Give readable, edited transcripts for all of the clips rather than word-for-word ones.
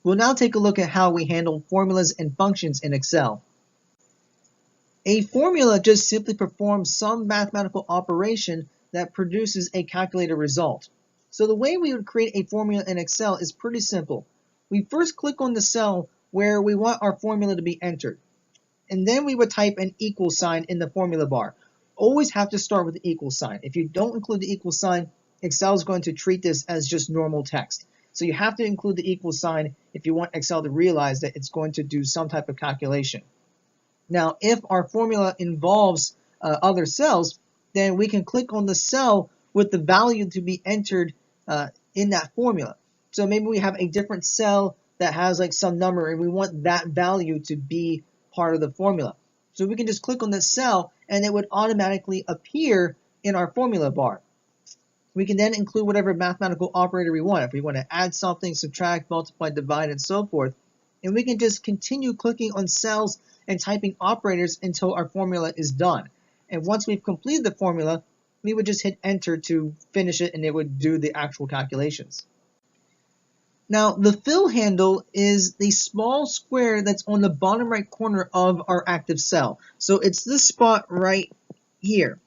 We'll now take a look at how we handle formulas and functions in Excel. A formula just simply performs some mathematical operation that produces a calculated result. So the way we would create a formula in Excel is pretty simple. We first click on the cell where we want our formula to be entered, and then we would type an equal sign in the formula bar. Always have to start with the equal sign. If you don't include the equal sign, Excel is going to treat this as just normal text. So you have to include the equal sign if you want Excel to realize that it's going to do some type of calculation. Now, if our formula involves other cells, then we can click on the cell with the value to be entered in that formula. So maybe we have a different cell that has like some number and we want that value to be part of the formula. So we can just click on the cell and it would automatically appear in our formula bar. We can then include whatever mathematical operator we want. If we want to add something, subtract, multiply, divide, and so forth. And we can just continue clicking on cells and typing operators until our formula is done. And once we've completed the formula, we would just hit enter to finish it and it would do the actual calculations. Now, the fill handle is the small square that's on the bottom right corner of our active cell. So it's this spot right here.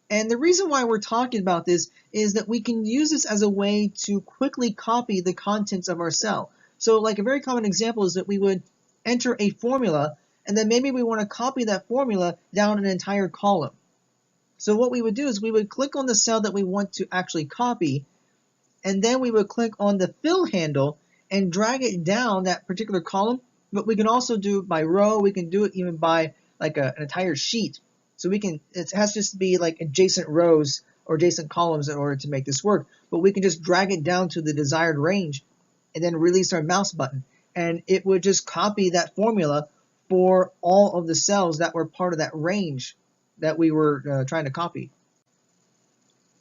And the reason why we're talking about this is that we can use this as a way to quickly copy the contents of our cell. So like a very common example is that we would enter a formula and then maybe we want to copy that formula down an entire column. So what we would do is we would click on the cell that we want to actually copy, and then we would click on the fill handle and drag it down that particular column. But we can also do it by row. We can do it even by like an entire sheet. So we can, it has to just be like adjacent rows or adjacent columns in order to make this work. But we can just drag it down to the desired range and then release our mouse button. And it would just copy that formula for all of the cells that were part of that range that we were trying to copy.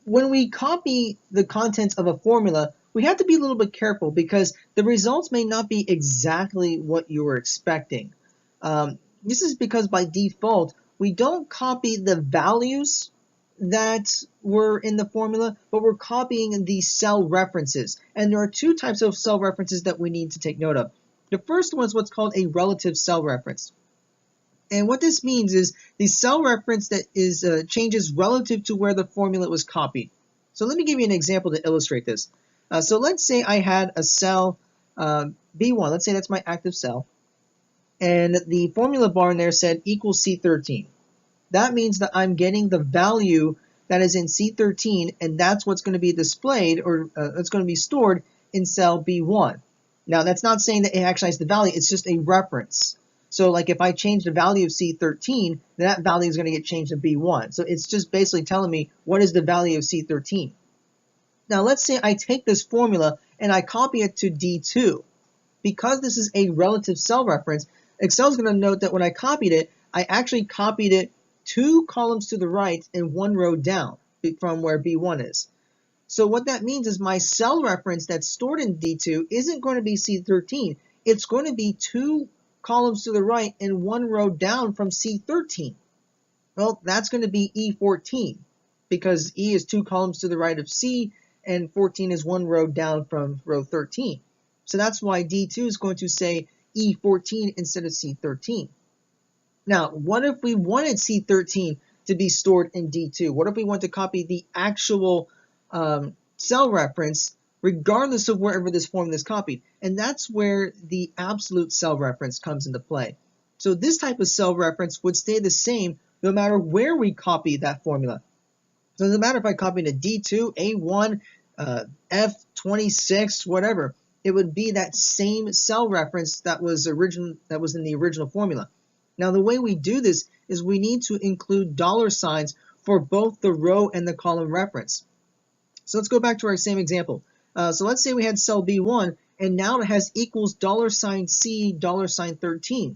When we copy the contents of a formula, we have to be a little bit careful because the results may not be exactly what you were expecting. This is because by default, we don't copy the values that were in the formula, but we're copying the cell references. And there are two types of cell references that we need to take note of. The first one is what's called a relative cell reference. And what this means is the cell reference that is changes relative to where the formula was copied. So let me give you an example to illustrate this. So let's say I had a cell B1. Let's say that's my active cell. And the formula bar in there said equals C13. That means that I'm getting the value that is in C13, and that's what's going to be displayed, or it's going to be stored in cell B1. Now, that's not saying that it actually has the value. It's just a reference. So like if I change the value of C13, that value is going to get changed to B1. So it's just basically telling me what is the value of C13. Now, let's say I take this formula and I copy it to D2. Because this is a relative cell reference, Excel is going to note that when I copied it, I actually copied it 2 columns to the right and 1 row down from where B1 is. So what that means is my cell reference that's stored in D2 isn't going to be C13. It's going to be 2 columns to the right and 1 row down from C13. Well, that's going to be E14 because E is 2 columns to the right of C and 14 is 1 row down from row 13. So that's why D2 is going to say E14 instead of C13. Now, what if we wanted C13 to be stored in D2? What if we want to copy the actual cell reference regardless of wherever this formula is copied? And that's where the absolute cell reference comes into play. So this type of cell reference would stay the same no matter where we copy that formula. So it doesn't matter if I copied a D2, A1, F26, whatever. It would be that same cell reference that was in the original formula. Now, the way we do this is we need to include $signs for both the row and the column reference. So let's go back to our same example. So let's say we had cell B1, and now it has equals $C, $13.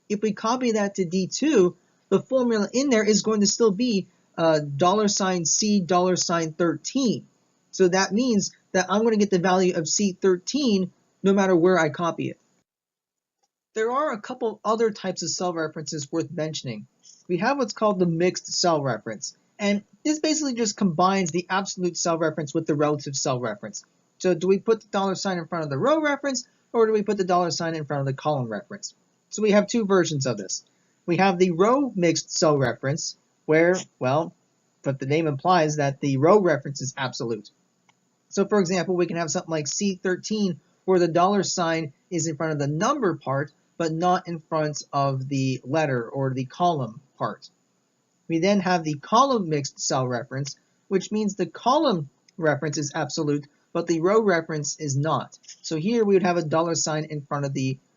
If we copy that to D2, the formula in there is going to still be $C, $13. So that means that I'm going to get the value of C13 no matter where I copy it. There are a couple other types of cell references worth mentioning. We have what's called the mixed cell reference, and this basically just combines the absolute cell reference with the relative cell reference. So do we put the $sign in front of the row reference, or do we put the $sign in front of the column reference? So we have two versions of this. We have the row mixed cell reference where, well, but the name implies that the row reference is absolute. So for example, we can have something like C13 where the $sign is in front of the number part, but not in front of the letter or the column part. We then have the column mixed cell reference, which means the column reference is absolute, but the row reference is not. So here we would have a $sign in front of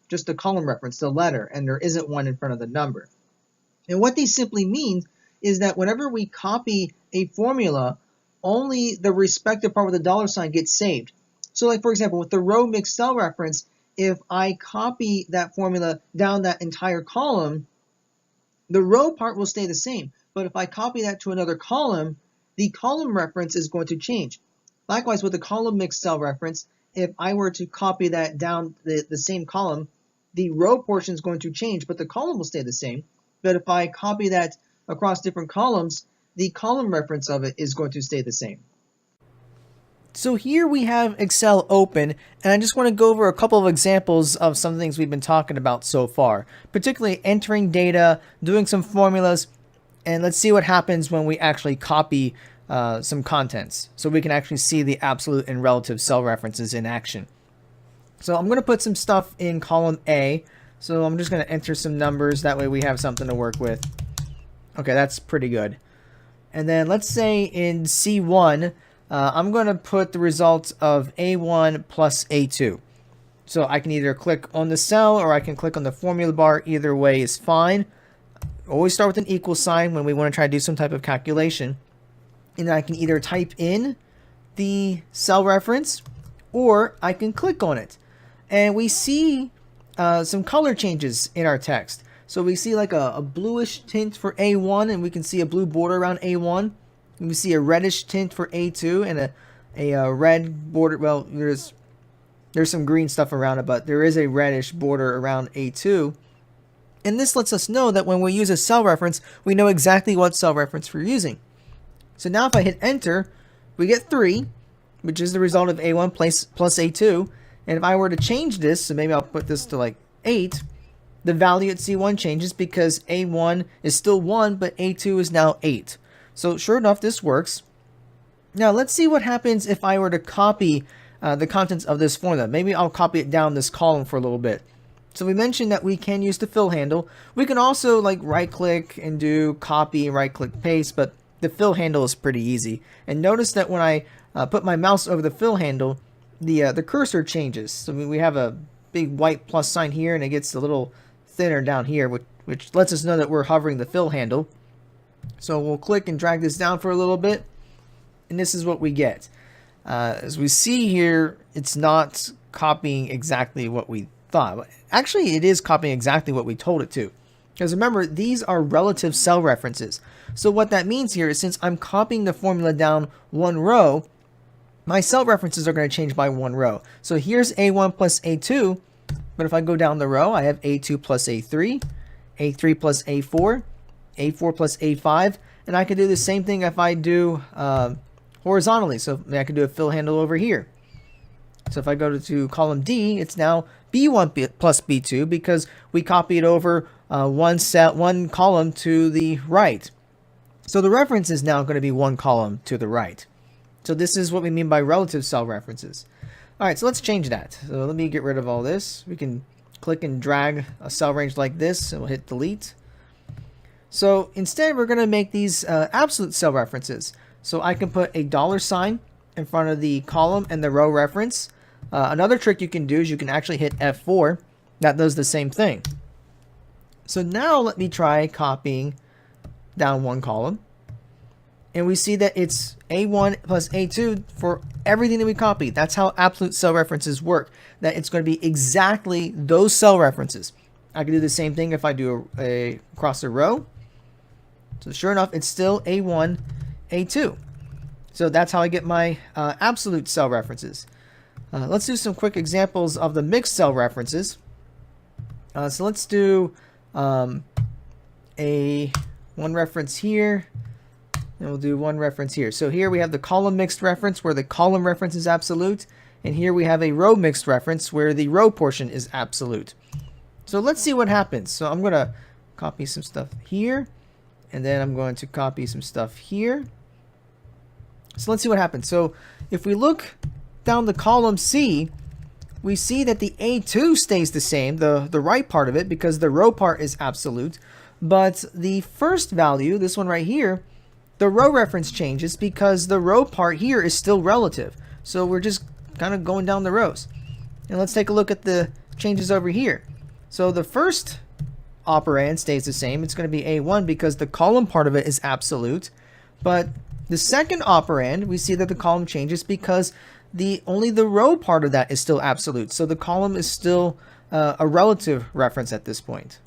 just the column reference, the letter, and there isn't one in front of the number. And what these simply mean is that whenever we copy a formula, only the respective part with the $sign gets saved. So like for example, with the row mixed cell reference, if I copy that formula down that entire column, the row part will stay the same. But if I copy that to another column, the column reference is going to change. Likewise, with the column mixed cell reference, if I were to copy that down the same column, the row portion is going to change, but the column will stay the same. But if I copy that across different columns, the column reference of it is going to stay the same. So here we have Excel open, and I just want to go over a couple of examples of some things we've been talking about so far, particularly entering data, doing some formulas, and let's see what happens when we actually copy some contents, so we can actually see the absolute and relative cell references in action. So I'm going to put some stuff in column A, so I'm just going to enter some numbers, that way we have something to work with. Okay, that's pretty good. And then let's say in C1, I'm going to put the results of A1 plus A2. So I can either click on the cell or I can click on the formula bar. Either way is fine. Always start with an equal sign when we want to try to do some type of calculation. And I can either type in the cell reference or I can click on it. And we see some color changes in our text. So we see like a bluish tint for A1, and we can see a blue border around A1. And we see a reddish tint for A2 and a red border. Well, there's some green stuff around it, but there is a reddish border around A2. And this lets us know that when we use a cell reference, we know exactly what cell reference we're using. So now if I hit enter, we get 3, which is the result of A1 plus A2. And if I were to change this, so maybe I'll put this to like 8, the value at C1 changes because A1 is still 1, but A2 is now 8. So sure enough, this works. Now let's see what happens if I were to copy the contents of this formula. Maybe I'll copy it down this column for a little bit. So we mentioned that we can use the fill handle. We can also like right click and do copy, right click paste, but the fill handle is pretty easy. And notice that when I put my mouse over the fill handle, the cursor changes. So we have a big white plus sign here, and it gets a little thinner down here, which lets us know that we're hovering the fill handle. So we'll click and drag this down for a little bit, and this is what we get. As we see here, it's not copying exactly what we thought. Actually, it is copying exactly what we told it to. Because remember, these are relative cell references. So what that means here is since I'm copying the formula down one row, my cell references are going to change by one row. So here's A1 plus A2, but if I go down the row, I have A2 plus A3, A3 plus A4, A4 plus A5, and I can do the same thing if I do horizontally. So I can do a fill handle over here. So if I go to column D, it's now B1 plus B2 because we copied over one column to the right. So the reference is now going to be one column to the right. So this is what we mean by relative cell references. All right, so let's change that. So let me get rid of all this. We can click and drag a cell range like this, and we'll hit delete. So instead, we're going to make these absolute cell references. So I can put a $sign in front of the column and the row reference. Another trick you can do is you can actually hit F4. That does the same thing. So now let me try copying down one column. And we see that it's A1 plus A2 for everything that we copied. That's how absolute cell references work. That it's going to be exactly those cell references. I can do the same thing if I do across a row. So sure enough, it's still A1, A2. So that's how I get my absolute cell references. Let's do some quick examples of the mixed cell references. So let's do one reference here. And we'll do one reference here. So here we have the column mixed reference where the column reference is absolute. And here we have a row mixed reference where the row portion is absolute. So let's see what happens. So I'm going to copy some stuff here, and then I'm going to copy some stuff here. So let's see what happens. So if we look down the column C, we see that the A2 stays the same, the right part of it, because the row part is absolute. But the first value, this one right here, the row reference changes because the row part here is still relative. So we're just kind of going down the rows. And let's take a look at the changes over here. So the first operand stays the same. It's going to be A1 because the column part of it is absolute. But the second operand, we see that the column changes because only the row part of that is still absolute. So the column is still a relative reference at this point.